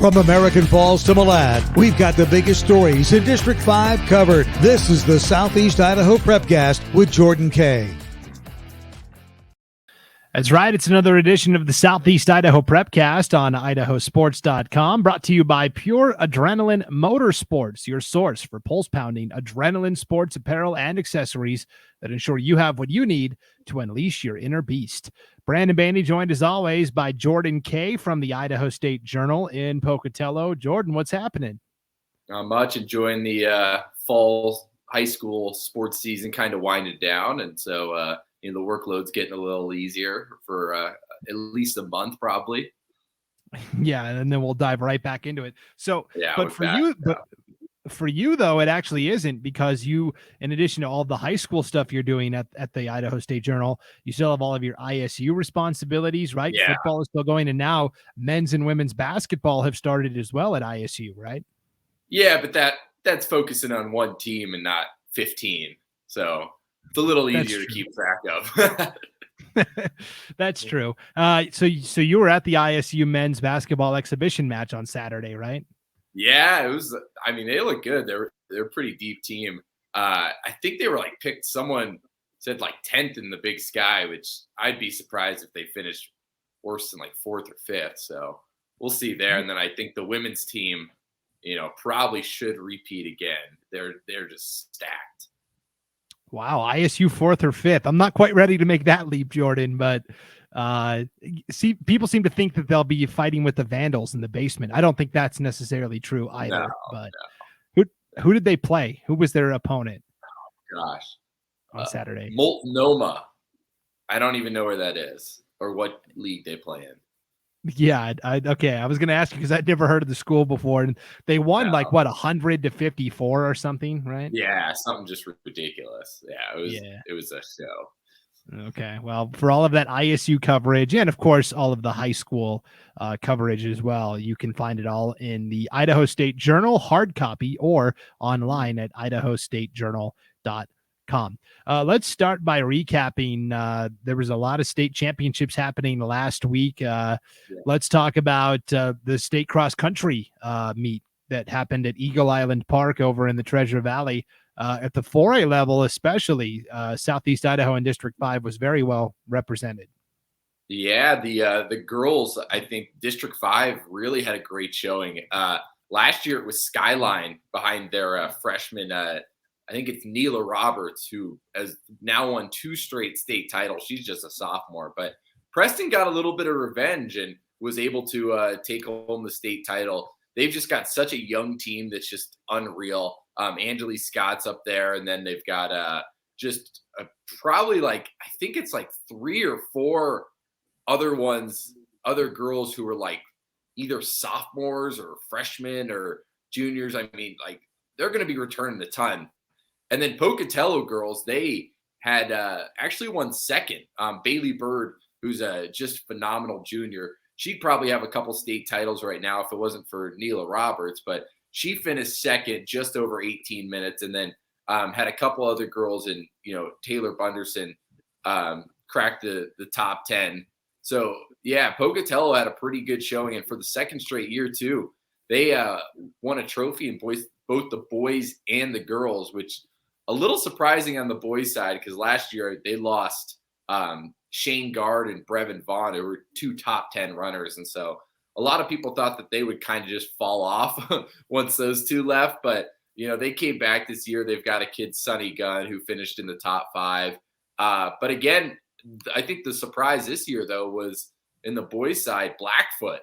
From American Falls to Malad, we've got the biggest stories in District 5 covered. This is the Southeast Idaho Prepcast with Jordan Kaye. That's right. It's another edition of the Southeast Idaho Prepcast on IdahoSports.com, brought to you by Pure Adrenaline Motorsports, your source for pulse-pounding adrenaline sports apparel and accessories that ensure you have what you need to unleash your inner beast. Brandon Baney joined as always by Jordan Kaye from the Idaho State Journal in Pocatello. Jordan, what's happening? Not much. Enjoying the fall high school sports season kind of winding down, and so the workload's getting a little easier for at least a month, probably. Yeah, and then we'll dive right back into it. So, yeah, but for you though, it actually isn't, because you, in addition to all the high school stuff you're doing at the Idaho State Journal, you still have all of your ISU responsibilities, right? Yeah. Football is still going, and now men's and women's basketball have started as well at ISU, right? Yeah, but that's focusing on one team and not 15, so it's a little easier to keep track of. That's true. So you were at the ISU men's basketball exhibition match on Saturday, right? Yeah, it was. I mean, they look good. They're a pretty deep team. I think they were picked. Someone said 10th in the Big Sky, which I'd be surprised if they finished worse than 4th or 5th. So we'll see there. And then I think the women's team, probably should repeat again. They're just stacked. Wow, ISU 4th or 5th. I'm not quite ready to make that leap, Jordan, but people seem to think that they'll be fighting with the Vandals in the basement. I don't think that's necessarily true either. Who did they play? Who was their opponent? Oh, gosh. On Saturday. Multnomah. I don't even know where that is or what league they play in. Yeah, okay. I was going to ask you because I'd never heard of the school before, and they won 100-54 or something, right? Yeah, something just ridiculous. Yeah, it was a show. Okay, well, for all of that ISU coverage and, of course, all of the high school coverage as well, you can find it all in the Idaho State Journal hard copy or online at IdahoStateJournal.com. Let's start by recapping. There was a lot of state championships happening last week. Let's talk about the state cross country meet that happened at Eagle Island Park over in the Treasure Valley. At the 4A level, especially, Southeast Idaho and District 5 was very well represented. Yeah, the girls, I think District 5 really had a great showing. Last year it was Skyline behind their freshman, I think it's Neela Roberts, who has now won 2 straight state titles. She's just a sophomore. But Preston got a little bit of revenge and was able to take home the state title. They've just got such a young team that's just unreal. Angeli Scott's up there, and then they've got probably I think it's 3 or 4 other girls who are either sophomores or freshmen or juniors. I mean, they're going to be returning a ton. And then Pocatello girls, they had actually won second. Bailey Bird, who's a just phenomenal junior. She'd probably have a couple state titles right now if it wasn't for Neela Roberts, but she finished second, just over 18 minutes, and then had a couple other girls, and Taylor Bunderson cracked the top 10. So yeah, Pocatello had a pretty good showing, and for the second straight year too, they won a trophy in both the boys and the girls, which a little surprising on the boys' side because last year they lost Shane Gard and Brevin Vaughn, who were 2 top 10 runners, and so a lot of people thought that they would kind of just fall off once those 2 left, but they came back this year. They've got a kid, Sonny Gunn, who finished in the top 5. But again, I think the surprise this year though was in the boys' side, Blackfoot.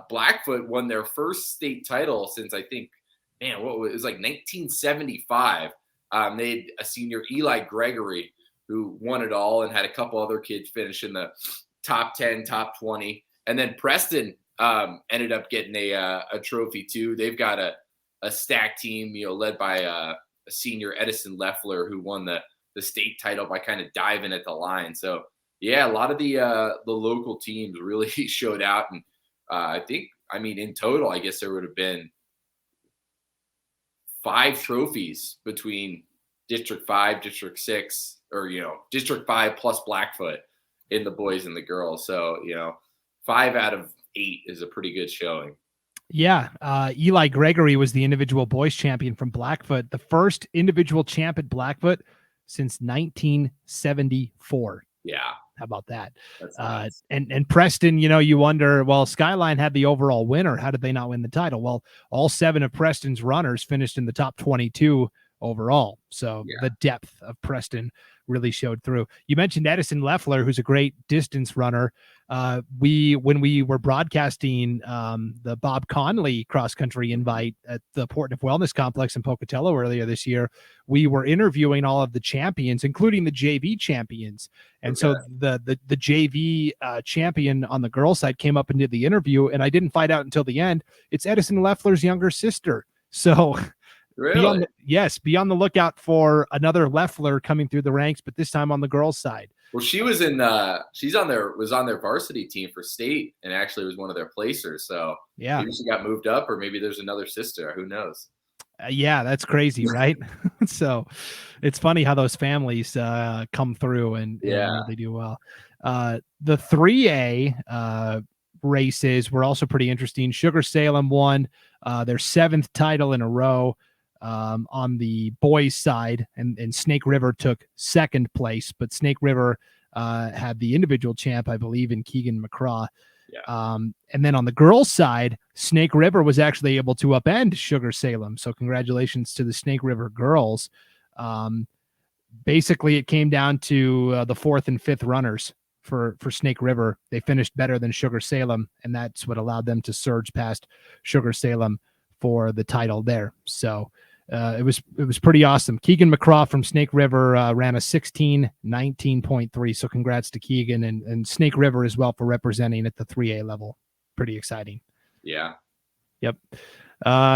Blackfoot won their first state title since I think, it was 1975. They had a senior, Eli Gregory, who won it all and had a couple other kids finish in the top 10, top 20. And then Preston ended up getting a trophy too. They've got a stacked team, led by a senior, Edison Leffler, who won the state title by kind of diving at the line. So yeah, a lot of the local teams really showed out. And I think, in total, I guess there would have been 5 trophies between District 5, District 6, or, District 5 plus Blackfoot in the boys and the girls. So, 5 out of 8 is a pretty good showing. Yeah, Eli Gregory was the individual boys champion from Blackfoot, the first individual champ at Blackfoot since 1974. Yeah, How about that? that's nuts. And Preston, you wonder, well, Skyline had the overall winner. How did they not win the title? Well, all 7 of Preston's runners finished in the top 22 overall. So the depth of Preston really showed through. You mentioned Edison Leffler, who's a great distance runner. When we were broadcasting the Bob Conley cross country invite at the Portneuf Wellness Complex in Pocatello earlier this year, we were interviewing all of the champions, including the JV champions. And so the JV champion on the girls' side came up and did the interview, and I didn't find out until the end. It's Edison Leffler's younger sister. So Really? be on the lookout for another Leffler coming through the ranks, but this time on the girls' side. Well, she was on their varsity team for state and actually was one of their placers. So yeah, maybe she got moved up, or maybe there's another sister. Who knows? Yeah, that's crazy, right? So it's funny how those families come through and really do well. The 3A races were also pretty interesting. Sugar Salem won their 7th title in a row on the boys' side, and Snake River took 2nd place, but Snake River had the individual champ, I believe, in Keegan McCraw. Yeah. And then on the girls' side, Snake River was actually able to upend Sugar Salem. So congratulations to the Snake River girls. Basically, it came down to the 4th and 5th runners for Snake River. They finished better than Sugar Salem, and that's what allowed them to surge past Sugar Salem for the title there. So it was pretty awesome. Keegan McCraw from Snake River ran a 16:19.3. So congrats to Keegan and Snake River as well for representing at the 3A level. Pretty exciting. Yeah. Yep.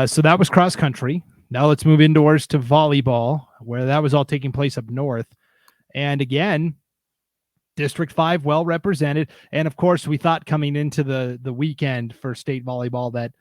So that was cross country. Now let's move indoors to volleyball, where that was all taking place up north. And again, District 5 well represented. And of course, we thought coming into the weekend for state volleyball that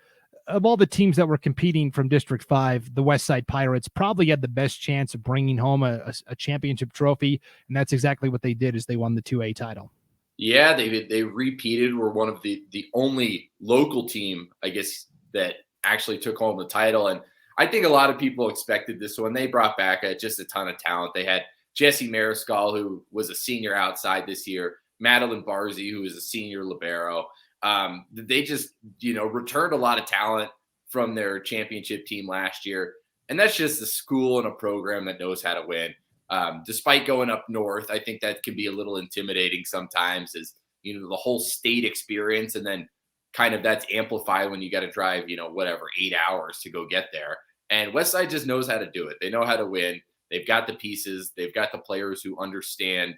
of all the teams that were competing from District 5, the Westside Pirates probably had the best chance of bringing home a championship trophy, and that's exactly what they did as they won the 2A title. Yeah, they repeated. Were one of the only local team, I guess, that actually took home the title. And I think a lot of people expected this one. They brought back just a ton of talent. They had Jesse Mariscal, who was a senior outside this year, Madeline Barzy, who was a senior libero. They just, returned a lot of talent from their championship team last year. And that's just a school and a program that knows how to win. Despite going up north, I think that can be a little intimidating sometimes as, the whole state experience. And then kind of that's amplified when you got to drive, 8 hours to go get there. And Westside just knows how to do it. They know how to win. They've got the pieces. They've got the players who understand,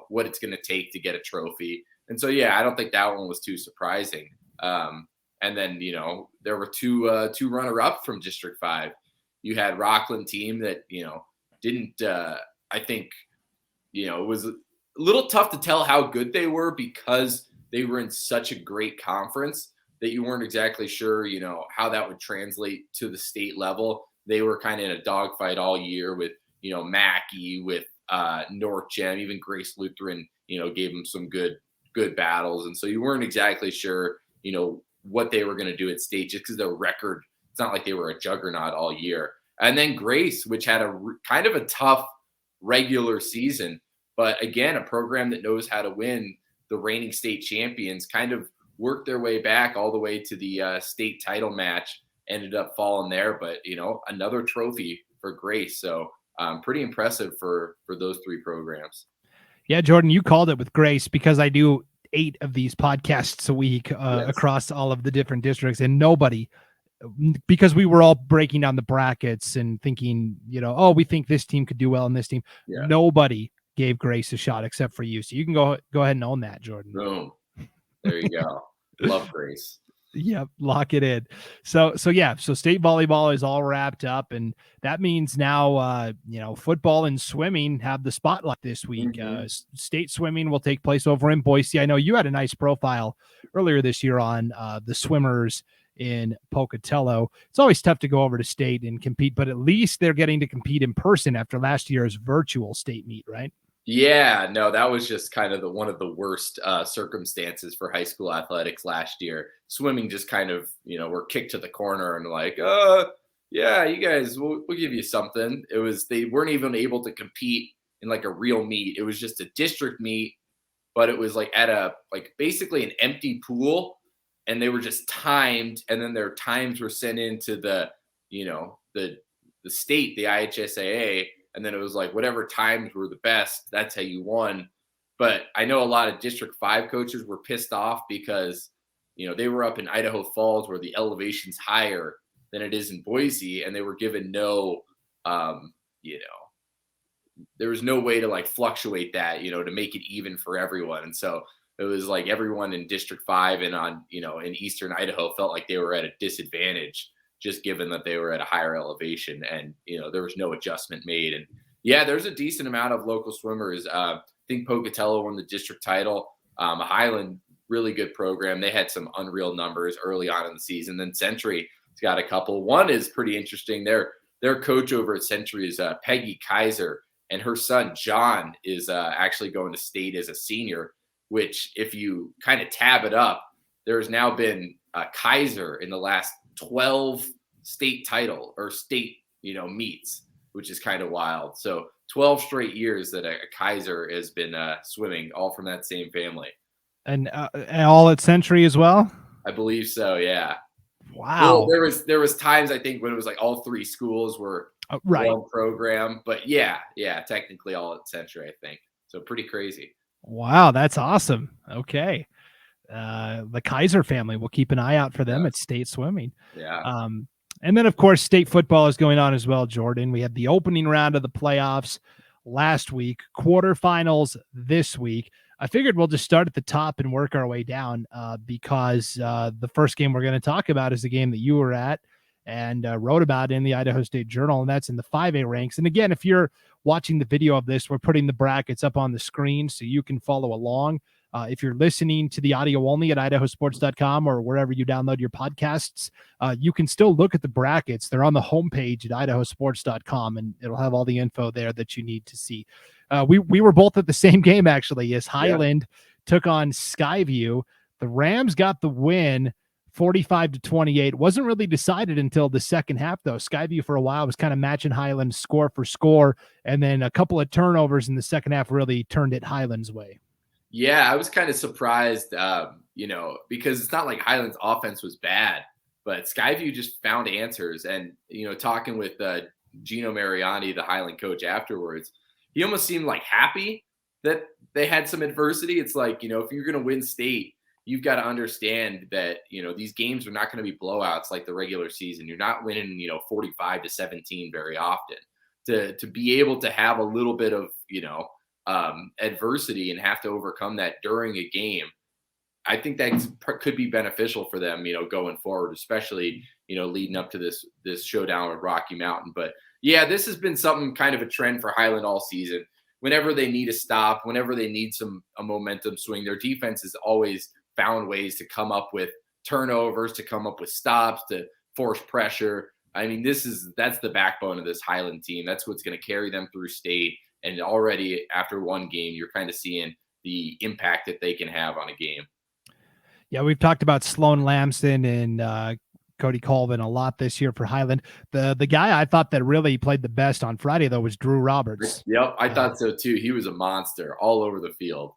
what it's going to take to get a trophy. And so, I don't think that one was too surprising. And then, there were two runner-up from District 5. You had Rockland team that, didn't, I think, it was a little tough to tell how good they were because they were in such a great conference that you weren't exactly sure, how that would translate to the state level. They were kind of in a dogfight all year with, Mackey, with North Gem, even Grace Lutheran, gave them some good battles. And so you weren't exactly sure, what they were going to do at state just because their record, it's not like they were a juggernaut all year. And then Grace, which had kind of a tough regular season, but again, a program that knows how to win, the reigning state champions kind of worked their way back all the way to the state title match, ended up falling there, but another trophy for Grace. So pretty impressive for those 3 programs. Yeah, Jordan, you called it with Grace because I do 8 of these podcasts a week across all of the different districts, and nobody, because we were all breaking down the brackets and thinking, we think this team could do well in this team. Yeah. Nobody gave Grace a shot except for you. So you can go ahead and own that, Jordan. Boom. There you go. Love Grace. Yep, lock it in. So state volleyball is all wrapped up, and that means now football and swimming have the spotlight this week. Mm-hmm. State swimming will take place over in Boise. I know you had a nice profile earlier this year on the swimmers in Pocatello. It's always tough to go over to state and compete, but at least they're getting to compete in person after last year's virtual state meet, right? Yeah, no, that was just kind of one of the worst circumstances for high school athletics last year. Swimming just kind of, were kicked to the corner and like, yeah, you guys, we'll give you something. They weren't even able to compete in like a real meet. It was just a district meet, but it was like at basically an empty pool, and they were just timed, and then their times were sent into the state, the IHSAA, and then it was like whatever times were the best, that's how you won. But I know a lot of District 5 coaches were pissed off because they were up in Idaho Falls where the elevation's higher than it is in Boise, and they were given um, you know, there was no way to like fluctuate that, to make it even for everyone. And so it was like everyone in District 5 and in Eastern Idaho felt like they were at a disadvantage just given that they were at a higher elevation, and there was no adjustment made. And yeah, there's a decent amount of local swimmers. I think Pocatello won the district title. Highland, really good program. They had some unreal numbers early on in the season. Then Century's got a couple. One is pretty interesting. Their coach over at Century is Peggy Kaiser, and her son John is actually going to state as a senior. Which, if you kind of tab it up, there's now been Kaiser in the last 12 state title or state meets, which is kind of wild. So 12 straight years that a Kaiser has been swimming, all from that same family. And all at Century as well? I believe so, yeah. Wow. Well, there was times I think when it was like all three schools were right. one program, but yeah, technically all at Century, I think. So pretty crazy. Wow, that's awesome. Okay. The Kaiser family, we'll keep an eye out for them at state swimming. Yeah. And then of course state football is going on as well, Jordan. We had the opening round of the playoffs last week, quarterfinals this week. I figured we'll just start at the top and work our way down because the first game we're going to talk about is the game that you were at and wrote about in the Idaho State Journal, and that's in the 5A ranks. And again, if you're watching the video of this, we're putting the brackets up on the screen so you can follow along. If you're listening to the audio only at IdahoSports.com or wherever you download your podcasts, you can still look at the brackets. They're on the homepage at IdahoSports.com, and it'll have all the info there that you need to see. We were both at the same game, actually, as Highland took on Skyview. The Rams got the win 45-28. Wasn't really decided until the second half, though. Skyview for a while was kind of matching Highland score for score, and then a couple of turnovers in the second half really turned it Highland's way. Yeah, I was kind of surprised, because it's not like Highland's offense was bad, but Skyview just found answers. And, talking with Gino Mariani, the Highland coach, afterwards, he almost seemed like happy that they had some adversity. It's like, if you're going to win state, you've got to understand that, these games are not going to be blowouts like the regular season. You're not winning, 45-17 very often. To be able to have a little bit of, adversity and have to overcome that during a game, I think that could be beneficial for them, going forward, especially, leading up to this showdown with Rocky Mountain. But yeah, this has been something kind of a trend for Highland all season. Whenever they need a stop, whenever they need a momentum swing, their defense has always found ways to come up with turnovers, to come up with stops, to force pressure. I mean, that's the backbone of this Highland team. That's what's going to carry them through state. And already after one game, you're kind of seeing the impact that they can have on a game. Yeah, we've talked about Sloan Lamson and Cody Colvin a lot this year for Highland. The guy I thought that really played the best on Friday, though, was Drew Roberts. Yep, I thought so too. He was a monster all over the field.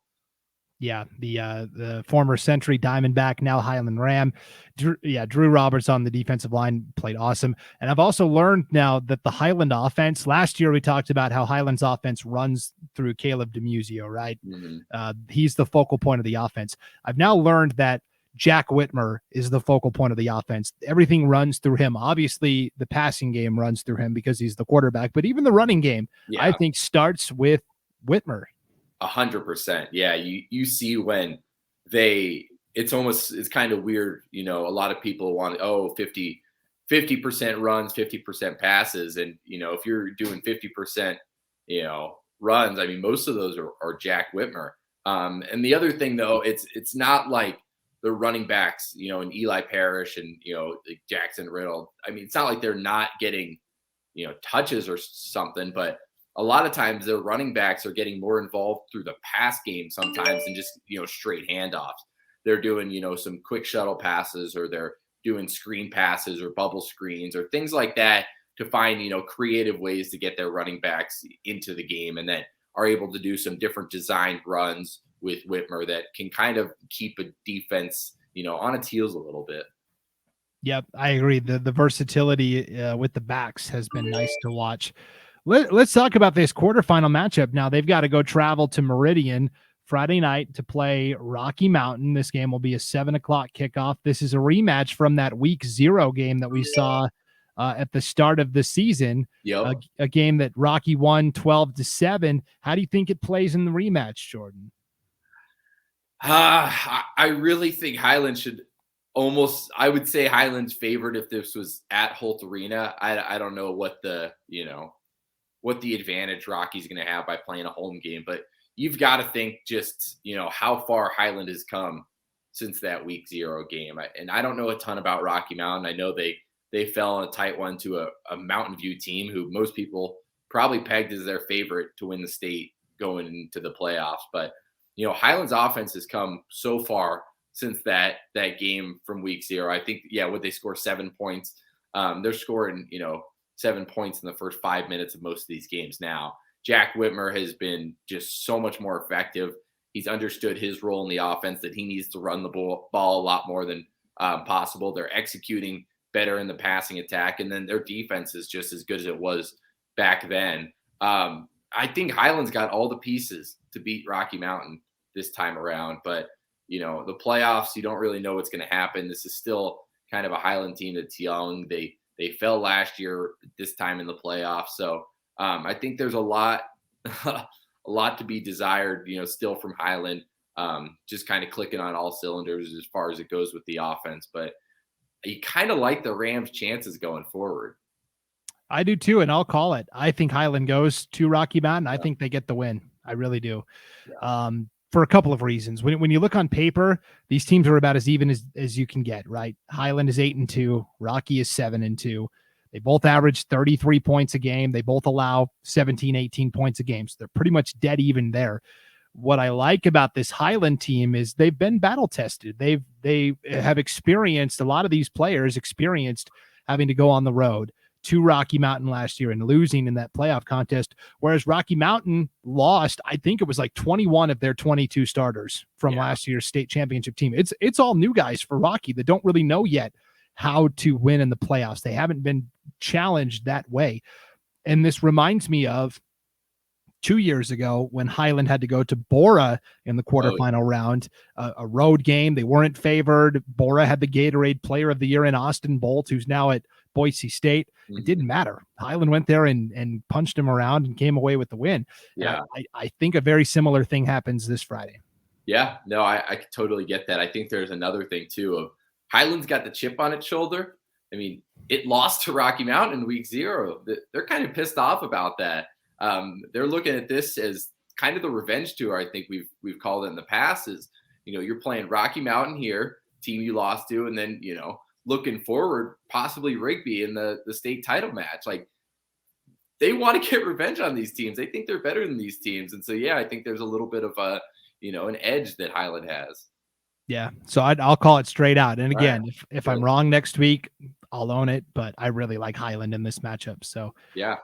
Yeah, the former Century Diamondback, now Highland Ram. Drew Roberts on the defensive line played awesome. And I've also learned now that the Highland offense, last year we talked about how Highland's offense runs through Caleb DeMusio, right? Mm-hmm. He's the focal point of the offense. I've now learned that Jack Whitmer is the focal point of the offense. Everything runs through him. Obviously, the passing game runs through him because he's the quarterback, but even the running game, I think, starts with Whitmer. 100%. Yeah. You see when it's kind of weird. A lot of people want, 50% runs, 50% passes. And, if you're doing 50%, runs, I mean, most of those are Jack Whitmer. And the other thing though, it's not like the running backs, and Eli Parrish and, like Jackson Riddle. I mean, it's not like they're not getting, touches or something, but a lot of times their running backs are getting more involved through the pass game sometimes than just, straight handoffs. They're doing, some quick shuttle passes, or they're doing screen passes or bubble screens or things like that to find, creative ways to get their running backs into the game, and then are able to do some different designed runs with Whitmer that can kind of keep a defense, on its heels a little bit. Yep, I agree. The versatility with the backs has been nice to watch. Let's talk about this quarterfinal matchup. Now they've got to go travel to Meridian Friday night to play Rocky Mountain. This game will be a 7:00 kickoff. This is a rematch from that week 0 game that we saw at the start of the season. Yep. A game that Rocky won 12-7. How do you think it plays in the rematch, Jordan? I really think Highland should I would say Highland's favored if this was at Holt Arena. I don't know what the advantage Rocky's going to have by playing a home game, but you've got to think just, how far Highland has come since that week 0 game. And I don't know a ton about Rocky Mountain. I know they fell in a tight one to a Mountain View team who most people probably pegged as their favorite to win the state going into the playoffs. But, Highland's offense has come so far since that game from week 0. I think, would they score 7 points? They're scoring, 7 points in the first 5 minutes of most of these games now. Jack Whitmer has been just so much more effective. He's understood his role in the offense, that he needs to run the ball a lot more than possible. They're executing better in the passing attack, and then their defense is just as good as it was back then. I think Highland's got all the pieces to beat Rocky Mountain this time around, but the playoffs, you don't really know what's going to happen. This is still kind of a Highland team that's young. They fell last year this time in the playoffs. So I think there's a lot to be desired, still from Highland, just kind of clicking on all cylinders as far as it goes with the offense. But you kind of like the Rams' chances going forward. I do too, and I'll call it. I think Highland goes to Rocky Mountain. I think they get the win. I really do. Yeah. For a couple of reasons. When you look on paper, these teams are about as even as you can get, right? Highland is 8-2, Rocky is 7-2. They both average 33 points a game. They both allow 17, 18 points a game. So they're pretty much dead even there. What I like about this Highland team is they've been battle tested. They have experienced, a lot of these players experienced having to go on the road to Rocky Mountain last year and losing in that playoff contest, whereas Rocky Mountain lost, I think it was like 21 of their 22 starters from last year's state championship team. It's all new guys for Rocky that don't really know yet how to win in the playoffs. They haven't been challenged that way. And this reminds me of 2 years ago when Highland had to go to Bora in the quarterfinal round, a road game. They weren't favored. Bora had the Gatorade Player of the Year in Austin Bolt, who's now at Boise State. It didn't matter. Highland went there and punched him around and came away with the win. Yeah. I think a very similar thing happens this Friday. Yeah, no, I totally get that. I think there's another thing too of Highland's got the chip on its shoulder. I mean, it lost to Rocky Mountain in week 0. They're kind of pissed off about that. They're looking at this as kind of the revenge tour. I think we've called it in the past is, you're playing Rocky Mountain here, team you lost to, and then, looking forward, possibly Rigby in the state title match. Like, they want to get revenge on these teams. They think they're better than these teams. And so, I think there's a little bit of an edge that Highland has. Yeah. So I'll call it straight out. And again, Right. if I'm wrong next week, I'll own it, but I really like Highland in this matchup. So yeah.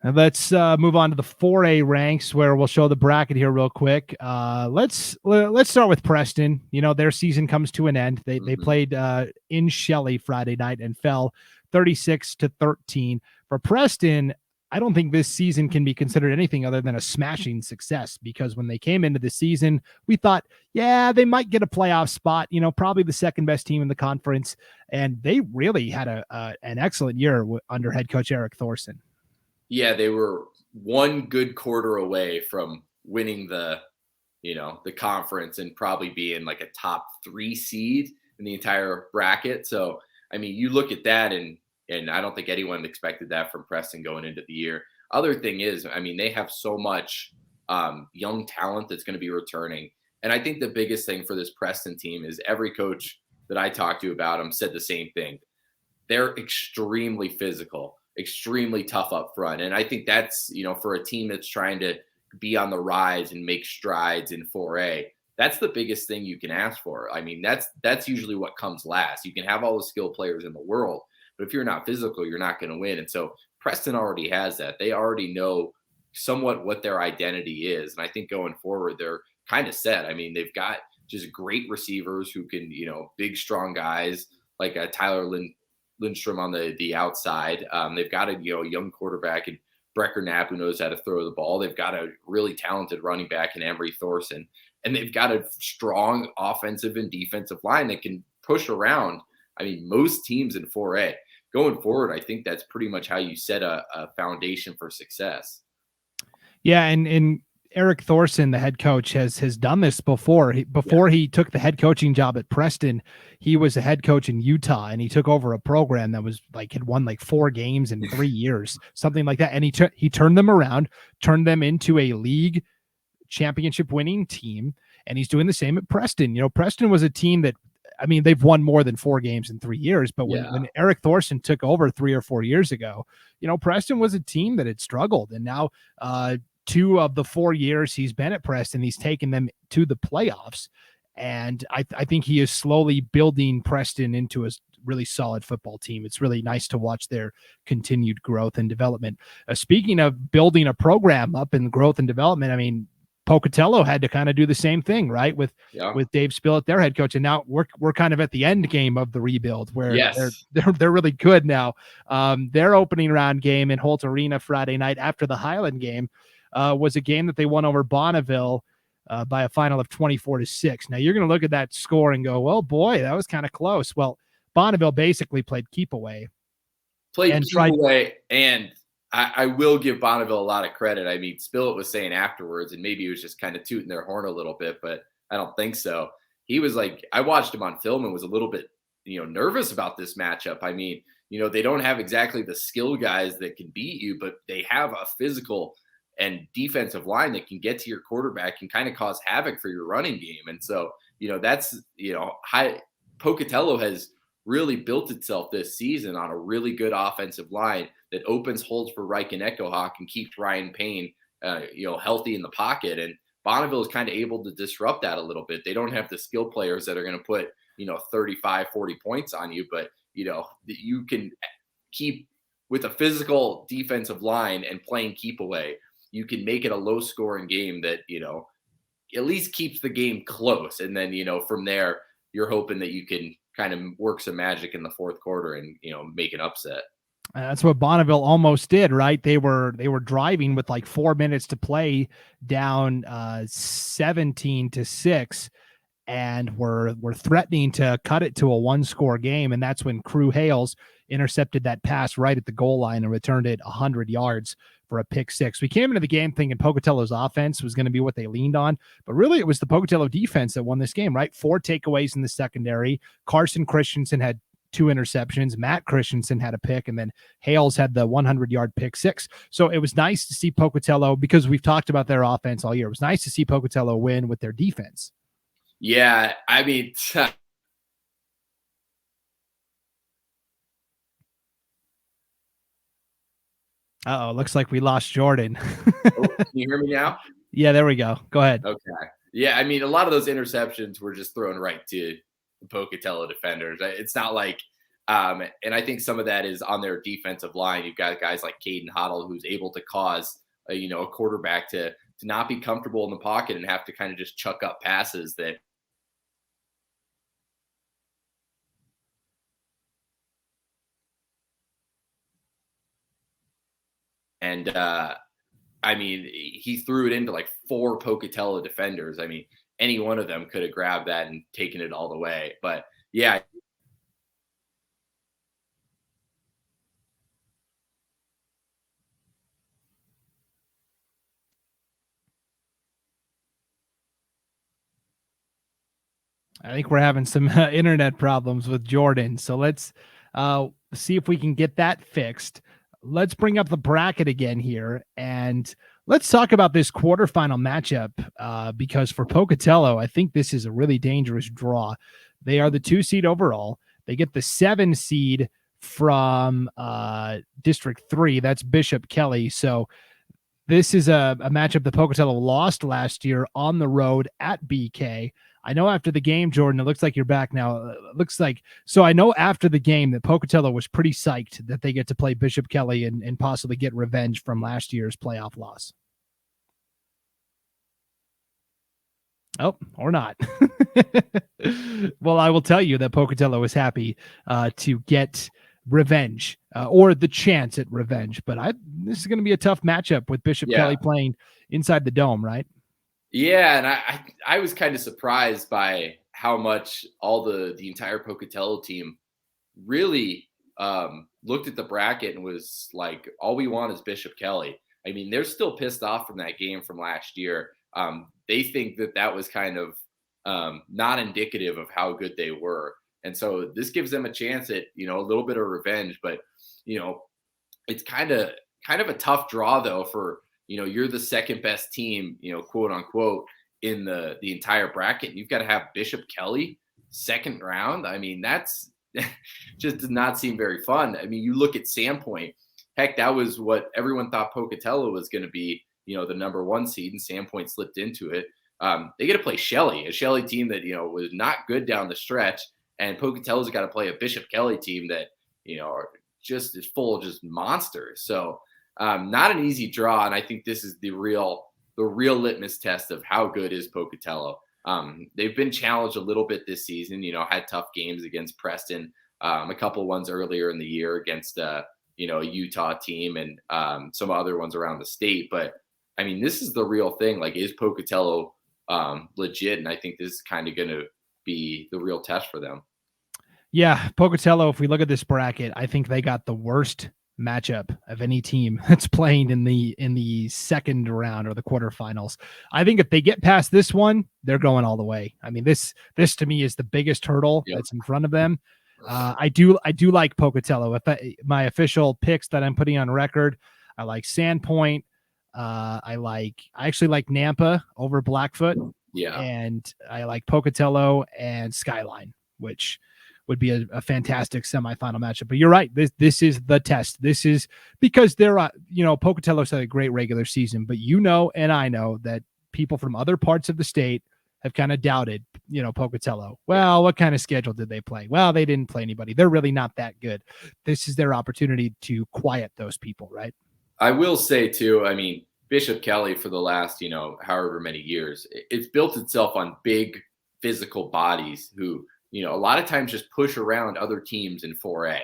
And let's move on to the 4A ranks, where we'll show the bracket here real quick. Let's start with Preston. Their season comes to an end. They played in Shelley Friday night and fell 36-13. For Preston, I don't think this season can be considered anything other than a smashing success, because when they came into the season, we thought, they might get a playoff spot, probably the second best team in the conference. And they really had an excellent year under head coach Eric Thorson. Yeah, they were one good quarter away from winning the conference and probably being like a top 3 seed in the entire bracket. So, I mean, you look at that and I don't think anyone expected that from Preston going into the year. Other thing is, I mean, they have so much young talent that's going to be returning. And I think the biggest thing for this Preston team is every coach that I talked to about them said the same thing. They're extremely physical. extremely tough up front. And I think that's, for a team that's trying to be on the rise and make strides in 4A, that's the biggest thing you can ask for. I mean, that's usually what comes last. You can have all the skilled players in the world, but if you're not physical, you're not going to win. And so Preston already has that. They already know somewhat what their identity is. And I think going forward, they're kind of set. I mean, they've got just great receivers who can, big, strong guys like Tyler Lindstrom on the outside. They've got a young quarterback and Brecker Knapp who knows how to throw the ball. They've got a really talented running back in Embry Thorson, and they've got a strong offensive and defensive line that can push around. I mean, most teams in 4A. Going forward, I think that's pretty much how you set a foundation for success. Yeah, and Eric Thorson, the head coach, has done this before. He took the head coaching job at Preston, he was a head coach in Utah, and he took over a program that was had won 4 games in 3 years, something like that. And he turned them around, turned them into a league championship winning team. And he's doing the same at Preston. Preston was a team that, they've won more than 4 games in 3 years. But when Eric Thorson took over 3 or 4 years ago, Preston was a team that had struggled. And now 2 of the 4 years he's been at Preston, he's taken them to the playoffs. And I think he is slowly building Preston into a really solid football team. It's really nice to watch their continued growth and development. Speaking of building a program up in growth and development, Pocatello had to kind of do the same thing, right? With Dave Spillett, their head coach. And now we're kind of at the end game of the rebuild where they're really good now. Their opening round game in Holt Arena Friday night after the Highland game was a game that they won over Bonneville by a final of 24-6. Now you're going to look at that score and go, well, boy, that was kind of close. Well, Bonneville basically played keep away. And I will give Bonneville a lot of credit. Spillett was saying afterwards, and maybe he was just kind of tooting their horn a little bit, but I don't think so. He was I watched him on film and was a little bit, nervous about this matchup. They don't have exactly the skill guys that can beat you, but they have a physical and defensive line that can get to your quarterback and kind of cause havoc for your running game. And so, that's, Pocatello has really built itself this season on a really good offensive line that opens holes for Reich and Echohawk and keeps Ryan Payne, healthy in the pocket. And Bonneville is kind of able to disrupt that a little bit. They don't have the skill players that are going to put, 35, 40 points on you, but, you can keep with a physical defensive line and playing keep away. You can make it a low scoring game that, at least keeps the game close. And then, from there, you're hoping that you can kind of work some magic in the fourth quarter and, make an upset. That's what Bonneville almost did, right? They were driving with 4 minutes to play down 17-6 and were threatening to cut it to a 1-score game. And that's when Crew Hales intercepted that pass right at the goal line and returned it 100 yards for a pick 6. We came into the game thinking Pocatello's offense was going to be what they leaned on, but really it was the Pocatello defense that won this game, right? 4 takeaways in the secondary. Carson Christensen had 2 interceptions. Matt Christensen had a pick, and then Hales had the 100-yard pick 6. So it was nice to see Pocatello, because we've talked about their offense all year. It was nice to see Pocatello win with their defense. Yeah, looks like we lost Jordan. Can you hear me now? Yeah, there we go. Go ahead. Okay. Yeah, a lot of those interceptions were just thrown right to the Pocatello defenders. It's not and I think some of that is on their defensive line. You've got guys like Caden Hoddle, who's able to cause a quarterback to not be comfortable in the pocket and have to kind of just chuck up passes that. And he threw it into 4 Pocatello defenders. Any one of them could have grabbed that and taken it all the way. But yeah. I think we're having some internet problems with Jordan. So let's see if we can get that fixed. Let's bring up the bracket again here, and let's talk about this quarterfinal matchup because for Pocatello, I think this is a really dangerous draw. They are the 2 seed overall. They get the 7 seed from District 3. That's Bishop Kelly. So this is a matchup that Pocatello lost last year on the road at BK. I know after the game, Jordan, it looks like you're back now. So I know after the game that Pocatello was pretty psyched that they get to play Bishop Kelly and possibly get revenge from last year's playoff loss. Oh, or not. Well, I will tell you that Pocatello is happy to get revenge or the chance at revenge. But this is going to be a tough matchup with Bishop Kelly playing inside the dome, right? Yeah, and I was kind of surprised by how much all the entire Pocatello team really looked at the bracket and was like, all we want is Bishop Kelly. I mean, they're still pissed off from that game from last year. They think that was kind of not indicative of how good they were. And so this gives them a chance at, a little bit of revenge, but, it's kind of a tough draw though for, you're the second best team, quote unquote, in the entire bracket. You've got to have Bishop Kelly second round. I mean, that's just does not seem very fun. I mean, you look at Sandpoint, heck, that was what everyone thought Pocatello was going to be, the number 1 seed, and Sandpoint slipped into it. They get to play Shelley, a Shelley team that, was not good down the stretch. And Pocatello's got to play a Bishop Kelly team that, are just is full of just monsters. So not an easy draw. And I think this is the real litmus test of how good is Pocatello. They've been challenged a little bit this season, had tough games against Preston, a couple ones earlier in the year against, a Utah team and some other ones around the state. But I mean, this is the real thing. Like, is Pocatello legit? And I think this is kind of going to be the real test for them. Yeah, Pocatello, if we look at this bracket, I think they got the worst matchup of any team that's playing in the second round or the quarterfinals. I think if they get past this one, they're going all the way. I mean, this to me is the biggest hurdle that's in front of them. I do like Pocatello. My official picks that I'm putting on record, I like Sandpoint. I actually like Nampa over Blackfoot. Yeah. And I like Pocatello and Skyline, which would be a fantastic semifinal matchup. But you're right. This is the test. This is because Pocatello's had a great regular season, but and I know that people from other parts of the state have kind of doubted, Pocatello. Well, what kind of schedule did they play? Well, they didn't play anybody. They're really not that good. This is their opportunity to quiet those people, right? I will say too, I mean, Bishop Kelly for the last, however many years, it's built itself on big physical bodies who, a lot of times just push around other teams in 4A.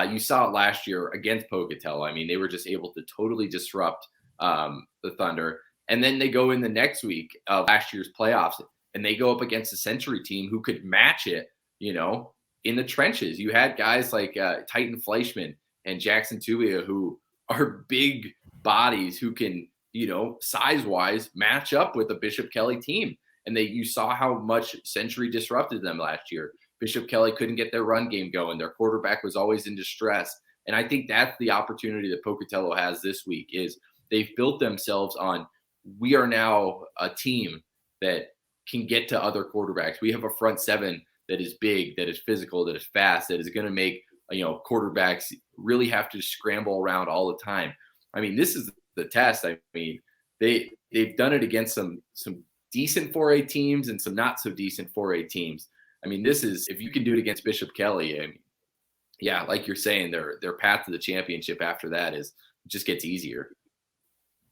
You saw it last year against Pocatello. I mean, they were just able to totally disrupt the Thunder. And then they go in the next week of last year's playoffs and they go up against a Century team who could match it, in the trenches. You had guys like Titan Fleischman and Jackson Tubia who are big bodies who can, size-wise match up with a Bishop Kelly team. And you saw how much Century disrupted them last year. Bishop Kelly couldn't get their run game going. Their quarterback was always in distress. And I think that's the opportunity that Pocatello has this week is they've built themselves on, we are now a team that can get to other quarterbacks. We have a front seven that is big, that is physical, that is fast, that is going to make, quarterbacks really have to scramble around all the time. I mean, this is the test. I mean, they've done it against some decent 4A teams and some not so decent 4A teams. I mean, this is, if you can do it against Bishop Kelly, I mean, yeah, like you're saying, their path to the championship after that just gets easier.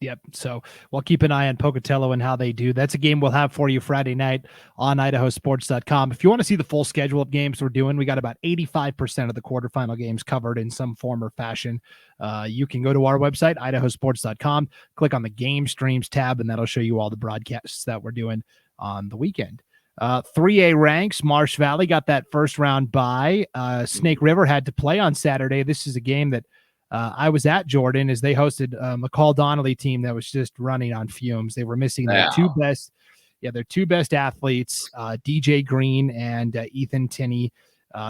Yep. So we'll keep an eye on Pocatello and how they do. That's a game we'll have for you Friday night on IdahoSports.com. If you want to see the full schedule of games we're doing, we got about 85% of the quarterfinal games covered in some form or fashion. You can go to our website, IdahoSports.com, click on the game streams tab, and that'll show you all the broadcasts that we're doing on the weekend. 3A ranks, Marsh Valley got that first round bye. Snake River had to play on Saturday. This is a game that I was at, Jordan, as they hosted a McCall Donnelly team that was just running on fumes. They were missing their two best athletes, DJ Green and Ethan Tinney.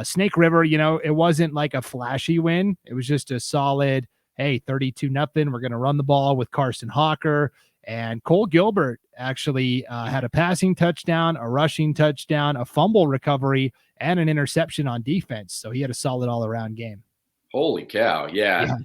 Snake River, it wasn't like a flashy win. It was just a solid, hey, 32-0. We're going to run the ball with Carson Hawker. And Cole Gilbert actually had a passing touchdown, a rushing touchdown, a fumble recovery, and an interception on defense. So he had a solid all-around game. Holy cow. Yeah.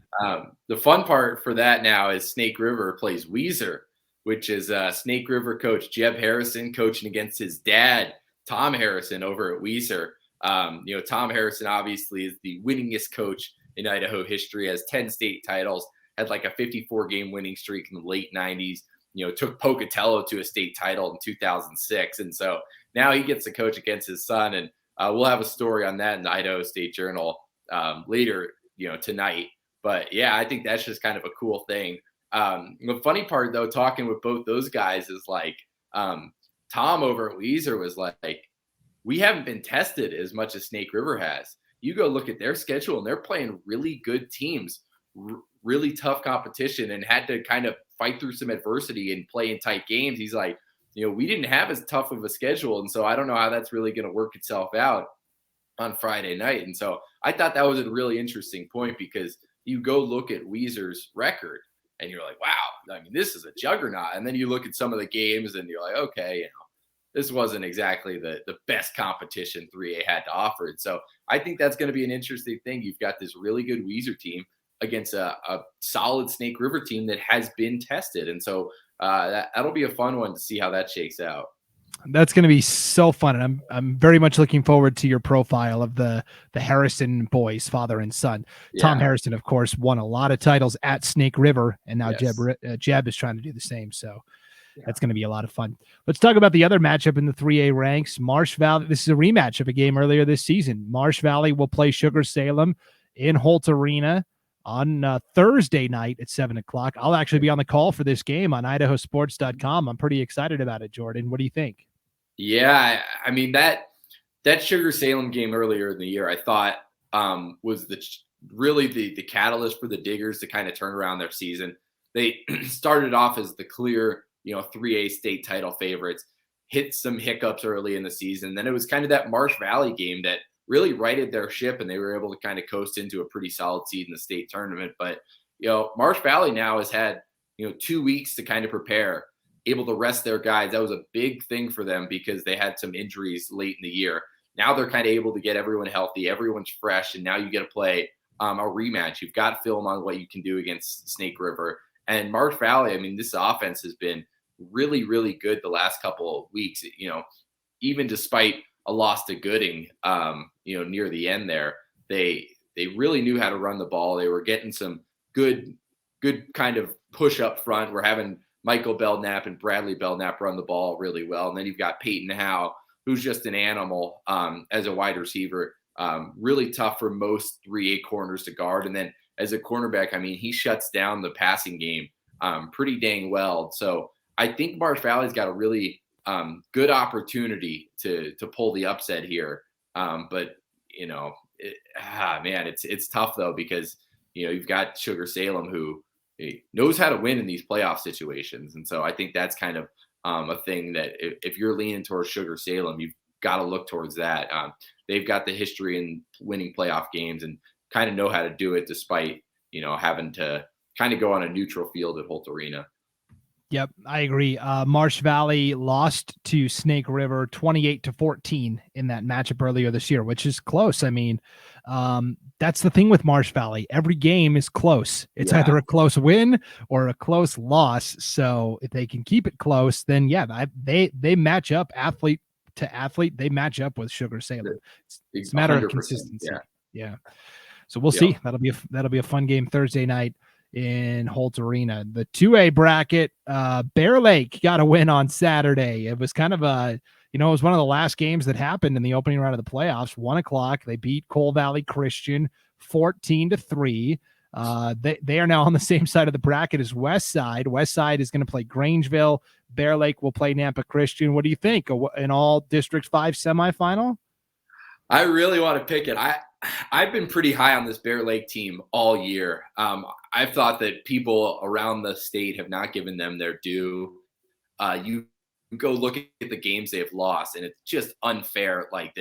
The fun part for that now is Snake River plays Weiser, which is Snake River coach Jeb Harrison coaching against his dad, Tom Harrison, over at Weiser. Tom Harrison obviously is the winningest coach in Idaho history, has 10 state titles, had like a 54-game winning streak in the late 90s, took Pocatello to a state title in 2006. And so now he gets to coach against his son. And we'll have a story on that in the Idaho State Journal later, tonight. But yeah, I think that's just kind of a cool thing. The funny part, though, talking with both those guys is like Tom over at Weiser was like, we haven't been tested as much as Snake River has. You go look at their schedule, and they're playing really good teams, really tough competition, and had to kind of fight through some adversity and play in tight games. He's like, we didn't have as tough of a schedule, and so I don't know how that's really going to work itself out on Friday night. And so I thought that was a really interesting point, because you go look at Weiser's record, and you're like, wow, I mean, this is a juggernaut. And then you look at some of the games, and you're like, okay, this wasn't exactly the best competition 3A had to offer. And so I think that's going to be an interesting thing. You've got this really good Weiser team against a solid Snake River team that has been tested. And so that'll be a fun one to see how that shakes out. That's going to be so fun. And I'm very much looking forward to your profile of the Harrison boys, father and son. Yeah. Tom Harrison, of course, won a lot of titles at Snake River, and now Jeb is trying to do the same. So that's going to be a lot of fun. Let's talk about the other matchup in the 3A ranks. Marsh Valley. This is a rematch of a game earlier this season. Marsh Valley will play Sugar Salem in Holt Arena on Thursday night at 7:00. I'll actually be on the call for this game on IdahoSports.com. I'm pretty excited about it, Jordan. What do you think? Yeah, I mean, that Sugar Salem game earlier in the year, I thought was really the catalyst for the Diggers to kind of turn around their season. They started off as the clear 3A state title favorites, hit some hiccups early in the season. Then it was kind of that Marsh Valley game that really righted their ship, and they were able to kind of coast into a pretty solid seed in the state tournament. But, Marsh Valley now has had, 2 weeks to kind of prepare, able to rest their guys. That was a big thing for them because they had some injuries late in the year. Now they're kind of able to get everyone healthy. Everyone's fresh, and now you get to play a rematch. You've got film on what you can do against Snake River. And Marsh Valley, I mean, this offense has been really, really good the last couple of weeks. Even despite a loss to Gooding, near the end there, they really knew how to run the ball. They were getting some good kind of push up front. We're having Michael Belknap and Bradley Belknap run the ball really well. And then you've got Peyton Howe, who's just an animal as a wide receiver. Really tough for most 3A corners to guard. And then as a cornerback, I mean, he shuts down the passing game pretty dang well. So I think Marsh Valley's got a really good opportunity to pull the upset here. But it's tough though, because you've got Sugar Salem, who knows how to win in these playoff situations. And so I think that's kind of a thing that if you're leaning towards Sugar Salem, you've got to look towards that. They've got the history in winning playoff games and kind of know how to do it, despite having to kind of go on a neutral field at Holt Arena. Yep, I agree. Marsh Valley lost to Snake River 28-14 in that matchup earlier this year, which is close. I mean, that's the thing with Marsh Valley. Every game is close. It's either a close win or a close loss. So if they can keep it close, then they match up athlete to athlete. They match up with Sugar Salem. It's a matter of consistency. Yeah. So we'll see. That'll be a fun game Thursday night in Holt Arena. The 2A bracket, Bear Lake got a win on Saturday. It was kind of it was one of the last games that happened in the opening round of the playoffs. 1:00, they beat Coal Valley Christian 14-3. They are now on the same side of the bracket as Westside. Westside is going to play Grangeville. Bear Lake will play Nampa Christian. What do you think? An all District 5 semifinal? I really want to pick it. I've been pretty high on this Bear Lake team all year. I've thought that people around the state have not given them their due. You go look at the games they have lost, and it's just unfair like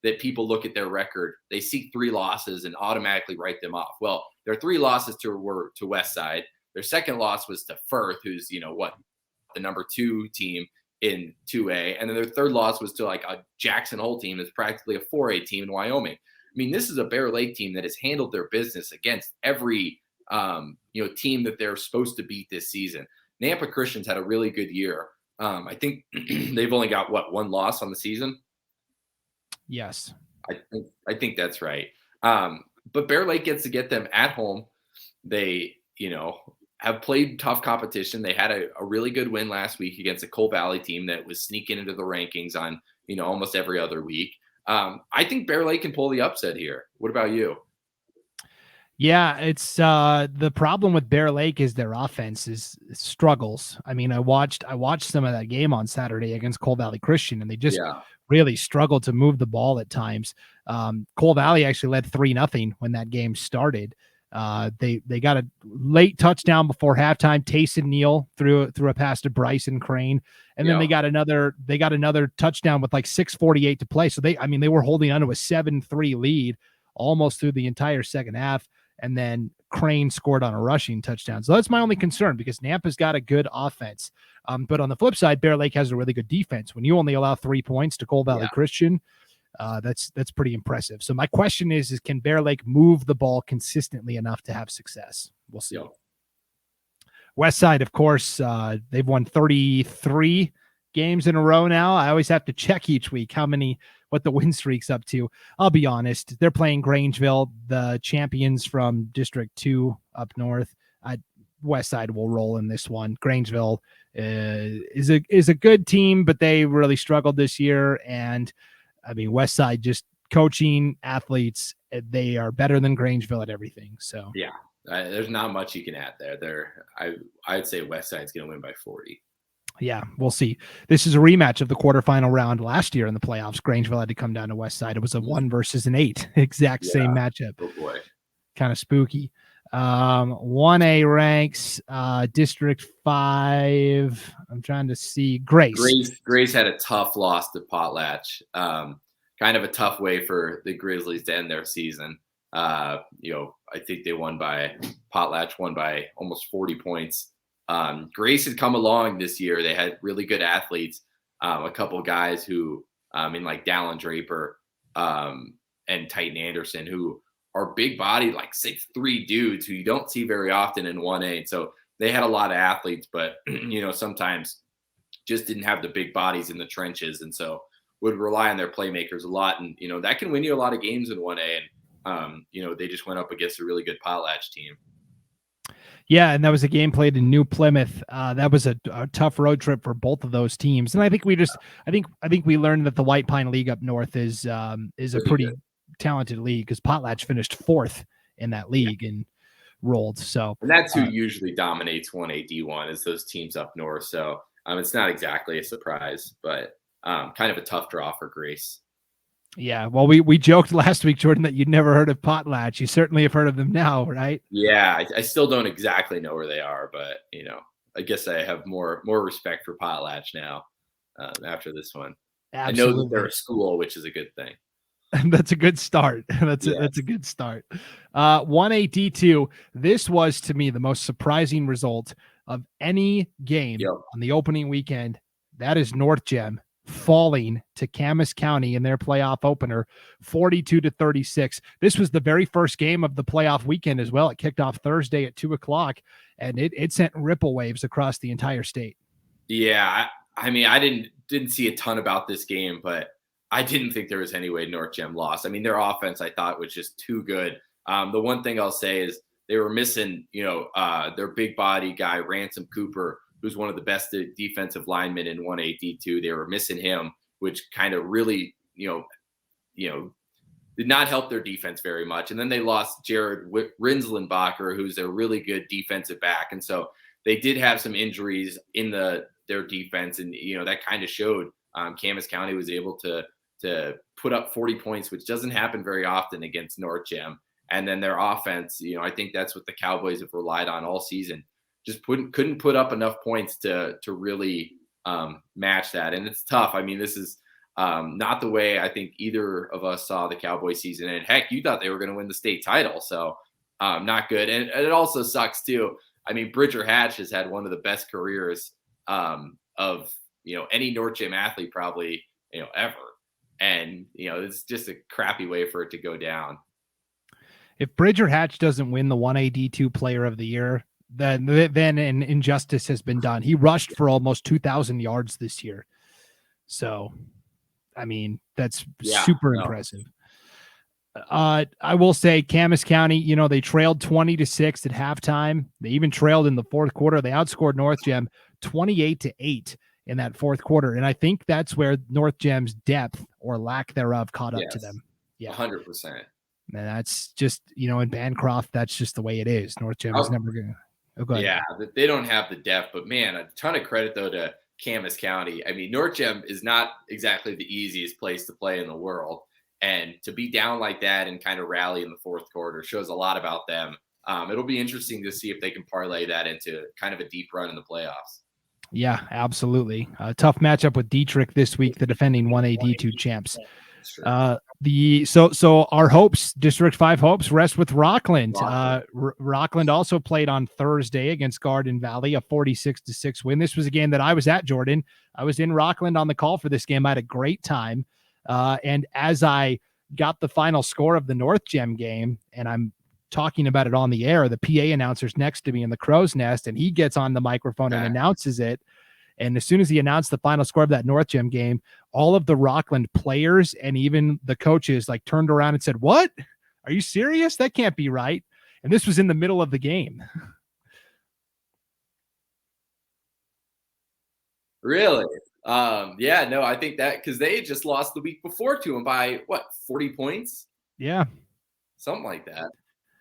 that people look at their record. They see 3 losses and automatically write them off. Well, their 3 losses were to Westside. Their second loss was to Firth, who's, the number 2 team in 2A. And then their third loss was to like a Jackson Hole team that's practically a 4A team in Wyoming. mean, this is a Bear Lake team that has handled their business against every team that they're supposed to beat this season. Nampa Christian's had a really good year. I think they've only got one loss on the season. Yes, I think that's right. But Bear Lake gets to get them at home. They have played tough competition. They had a really good win last week against a Coal Valley team that was sneaking into the rankings on almost every other week. I think Bear Lake can pull the upset here. What about you? Yeah, it's the problem with Bear Lake is their offense struggles. I mean, I watched some of that game on Saturday against Coal Valley Christian, and they just really struggled to move the ball at times. Coal Valley actually led 3-0 when that game started. They got a late touchdown before halftime. Tayson Neal threw a pass to Bryson Crane, and then they got another touchdown with like 6:48 to play. So they were holding on to a 7-3 lead almost through the entire second half. And then Crane scored on a rushing touchdown. So that's my only concern, because Nampa's got a good offense. But on the flip side, Bear Lake has a really good defense. When you only allow 3 points to Coal Valley Christian, that's pretty impressive. So my question is can Bear Lake move the ball consistently enough to have success? We'll see. West Side, of course, they've won 33 games in a row now. I always have to check each week what the win streak's up to. I'll be honest, they're playing Grangeville, the champions from District 2 up north. West Side will roll in this one. Grangeville is a good team, but they really struggled this year. And I mean, West Side, just coaching, athletes, they are better than Grangeville at everything. So there's not much you can add there. I'd say West Side's going to win by 40. Yeah, we'll see. This is a rematch of the quarterfinal round last year in the playoffs. Grangeville had to come down to West Side. It was a 1 versus an 8, same matchup. Oh boy, kind of spooky. 1A ranks, District 5. I'm trying to see Grace had a tough loss to Potlatch. Kind of a tough way for the Grizzlies to end their season. I think Potlatch won by almost 40 points. Grace had come along this year. They had really good athletes, a couple of guys who, like Dallin Draper and Titan Anderson, who are big bodied, like 6'3" dudes who you don't see very often in 1A. And so they had a lot of athletes, but sometimes just didn't have the big bodies in the trenches, and so would rely on their playmakers a lot. And that can win you a lot of games in 1A. And they just went up against a really good Potlatch team. Yeah, and that was a game played in New Plymouth. That was a tough road trip for both of those teams. And I think we learned that the White Pine League up north is a pretty talented league, because Potlatch finished 4th in that league and rolled. So, and that's who usually dominates 1A D1 is those teams up north. So it's not exactly a surprise, but kind of a tough draw for Grace. Yeah, well, we joked last week, Jordan, that you'd never heard of Potlatch. You certainly have heard of them now, right? Yeah, I still don't exactly know where they are, but I guess I have more respect for Potlatch now after this one. Absolutely. I know that they're a school, which is a good thing. That's a good start. That's a good start. 1A D2. This was, to me, the most surprising result of any game on the opening weekend. That is North Gem falling to Camas County in their playoff opener, 42-36. This was the very first game of the playoff weekend as well. It kicked off Thursday at 2:00, and it sent ripple waves across the entire state. Yeah, I didn't see a ton about this game, but I didn't think there was any way North Gem lost. I mean, their offense I thought was just too good. The one thing I'll say is they were missing, their big body guy, Ransom Cooper, who's one of the best defensive linemen in 1A D2. They were missing him, which kind of really, did not help their defense very much. And then they lost Jared Rinslenbacher, who's a really good defensive back. And so they did have some injuries in their defense. And, that kind of showed. Camas County was able to put up 40 points, which doesn't happen very often against North Gem. And then their offense, I think that's what the Cowboys have relied on all season. Just couldn't put up enough points to really match that. And it's tough. I mean, this is not the way I think either of us saw the Cowboys season. And heck, you thought they were going to win the state title. So not good. And it also sucks too. I mean, Bridger Hatch has had one of the best careers of, any North Gem athlete probably, ever. And, it's just a crappy way for it to go down. If Bridger Hatch doesn't win the 1A D2 Player of the Year, then an injustice has been done. He rushed for almost 2,000 yards this year. So, I mean, that's super impressive. I will say Camas County, they trailed 20-6 at halftime. They even trailed in the fourth quarter. They outscored North Gem 28-8 in that fourth quarter. And I think that's where North Gem's depth or lack thereof caught up to them. Yeah. 100%. And that's just, in Bancroft, that's just the way it is. North Gem is never going to go ahead. Yeah, they don't have the depth, but man, a ton of credit though to Camas County. I mean, North Gem is not exactly the easiest place to play in the world. And to be down like that and kind of rally in the fourth quarter shows a lot about them. It'll be interesting to see if they can parlay that into kind of a deep run in the playoffs. Yeah, absolutely. A tough matchup with Dietrich this week, the defending 1A D2 champs. So our hopes, District 5 hopes, rest with Rockland. Rockland also played on Thursday against Garden Valley, a 46-6 win. This was a game that I was at, Jordan. I was in Rockland on the call for this game. I had a great time. And as I got the final score of the North Gem game, and I'm talking about it on the air, the PA announcer's next to me in the crow's nest, and he gets on the microphone and announces it. And as soon as he announced the final score of that North Gem game, all of the Rockland players and even the coaches turned around and said, "What? Are you serious? That can't be right." And this was in the middle of the game. Really? I think that because they had just lost the week before to him by 40 points? Yeah. Something like that.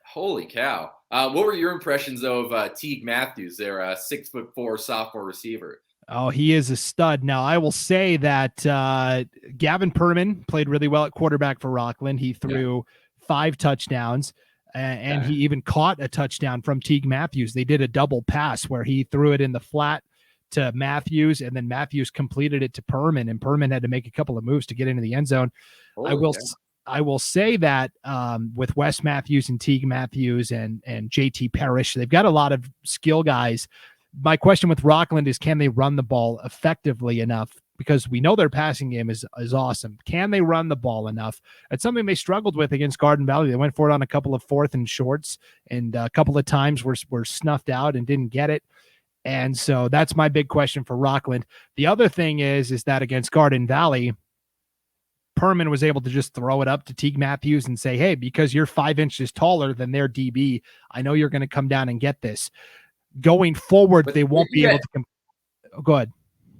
Holy cow. What were your impressions of Teague Matthews, their 6'4" sophomore receiver? Oh, he is a stud. Now, I will say that Gavin Perman played really well at quarterback for Rockland. He threw 5 touchdowns, and he even caught a touchdown from Teague Matthews. They did a double pass where he threw it in the flat to Matthews, and then Matthews completed it to Perman, and Perman had to make a couple of moves to get into the end zone. I will say that with Wes Matthews and Teague Matthews and JT Parrish, they've got a lot of skill guys. My question with Rockland is, can they run the ball effectively enough? Because we know their passing game is awesome. Can they run the ball enough? That's something they struggled with against Garden Valley. They went for it on a couple of 4th and shorts, and a couple of times were snuffed out and didn't get it. And so that's my big question for Rockland. The other thing is that against Garden Valley, Perman was able to just throw it up to Teague Matthews and say, "Hey, because you're 5 inches taller than their DB, I know you're going to come down and get this." Going forward, they won't be able to go ahead.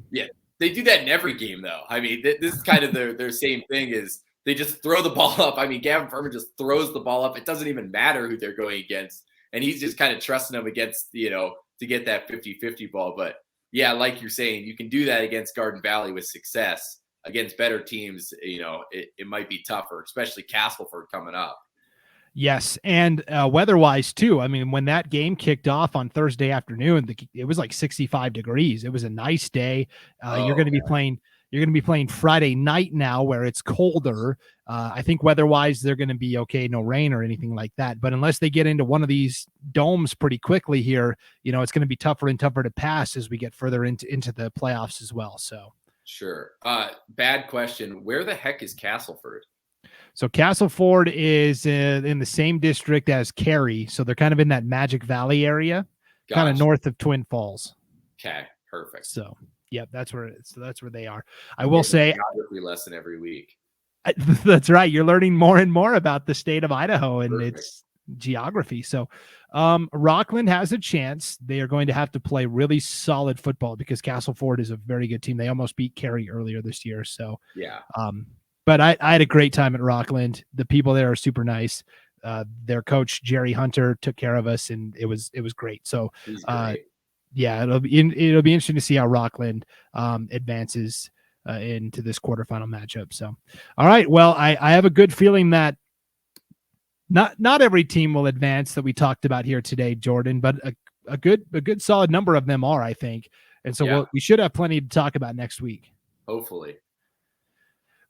Yeah, they do that in every game, though. I mean, this is kind of their same thing is they just throw the ball up. I mean, Gavin Perman just throws the ball up. It doesn't even matter who they're going against. And he's just kind of trusting them against, to get that 50-50 ball. But, yeah, like you're saying, you can do that against Garden Valley with success. Against better teams, it might be tougher, especially Castleford coming up. Yes, and weather-wise too. I mean, when that game kicked off on Thursday afternoon, it was like 65 degrees. It was a nice day. You're going to be playing. You're going to be playing Friday night now, where it's colder. I think weather-wise, they're going to be okay. No rain or anything like that. But unless they get into one of these domes pretty quickly here, it's going to be tougher and tougher to pass as we get further into the playoffs as well. So. Sure. Bad question. Where the heck is Castleford? So Castleford is in the same district as Cary. So they're kind of in that Magic Valley area, kind of north of Twin Falls. Okay, perfect. So, that's where they are. I will say geography lesson every week. That's right. You're learning more and more about the state of Idaho and its geography. So Rockland has a chance. They are going to have to play really solid football because Castleford is a very good team. They almost beat Cary earlier this year. So, but I had a great time at Rockland. The people there are super nice. Their coach, Jerry Hunter, took care of us, and it was great. So, it'll be interesting to see how Rockland advances into this quarterfinal matchup. So, all right. Well, I have a good feeling that not every team will advance that we talked about here today, Jordan, but a good solid number of them are, I think. And so we should have plenty to talk about next week. Hopefully.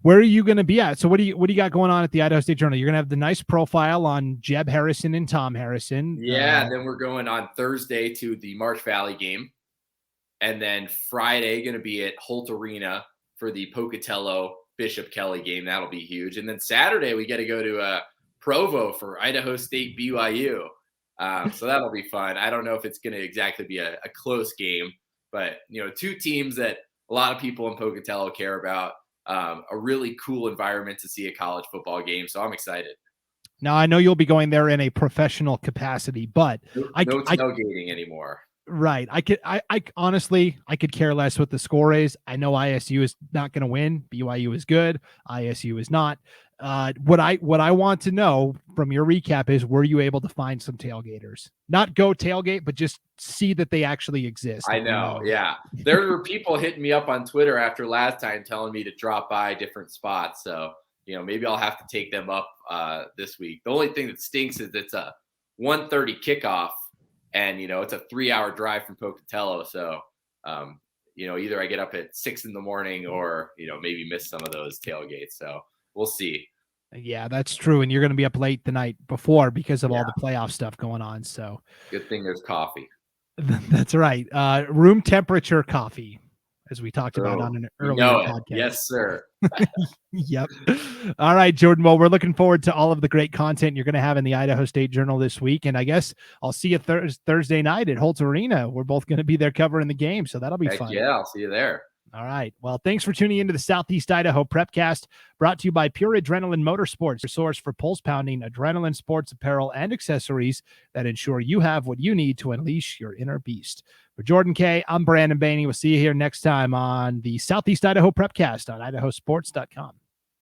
Where are you going to be at? So what do you got going on at the Idaho State Journal? You're going to have the nice profile on Jeb Harrison and Tom Harrison. Yeah, then we're going on Thursday to the Marsh Valley game. And then Friday going to be at Holt Arena for the Pocatello Bishop Kelly game. That'll be huge. And then Saturday we get to go to Provo for Idaho State BYU. So that'll be fun. I don't know if it's going to exactly be a close game, but two teams that a lot of people in Pocatello care about. A really cool environment to see a college football game. So I'm excited. Now, I know you'll be going there in a professional capacity, but no tailgating anymore. Right. I honestly, I could care less what the score is. I know ISU is not going to win. BYU is good. ISU is not. What I want to know from your recap is, were you able to find some tailgaters? Not go tailgate, but just see that they actually exist. I know. Yeah. There were people hitting me up on Twitter after last time telling me to drop by different spots. So, maybe I'll have to take them up this week. The only thing that stinks is it's a 1:30 kickoff. And, it's a 3-hour drive from Pocatello. So, either I get up at 6 a.m. or, maybe miss some of those tailgates. So we'll see. Yeah, that's true. And you're going to be up late the night before because of all the playoff stuff going on. So good thing there's coffee. That's right. Room temperature coffee, as we talked about on an earlier podcast. Yes, sir. Yep. All right, Jordan. Well, we're looking forward to all of the great content you're going to have in the Idaho State Journal this week. And I guess I'll see you Thursday night at Holtz Arena. We're both going to be there covering the game. So that'll be fun. Yeah, I'll see you there. All right. Well, thanks for tuning into the Southeast Idaho Prepcast, brought to you by Pure Adrenaline Motorsports, your source for pulse-pounding adrenaline sports apparel and accessories that ensure you have what you need to unleash your inner beast. For Jordan Kaye, I'm Brandon Baney. We'll see you here next time on the Southeast Idaho Prepcast on IdahoSports.com.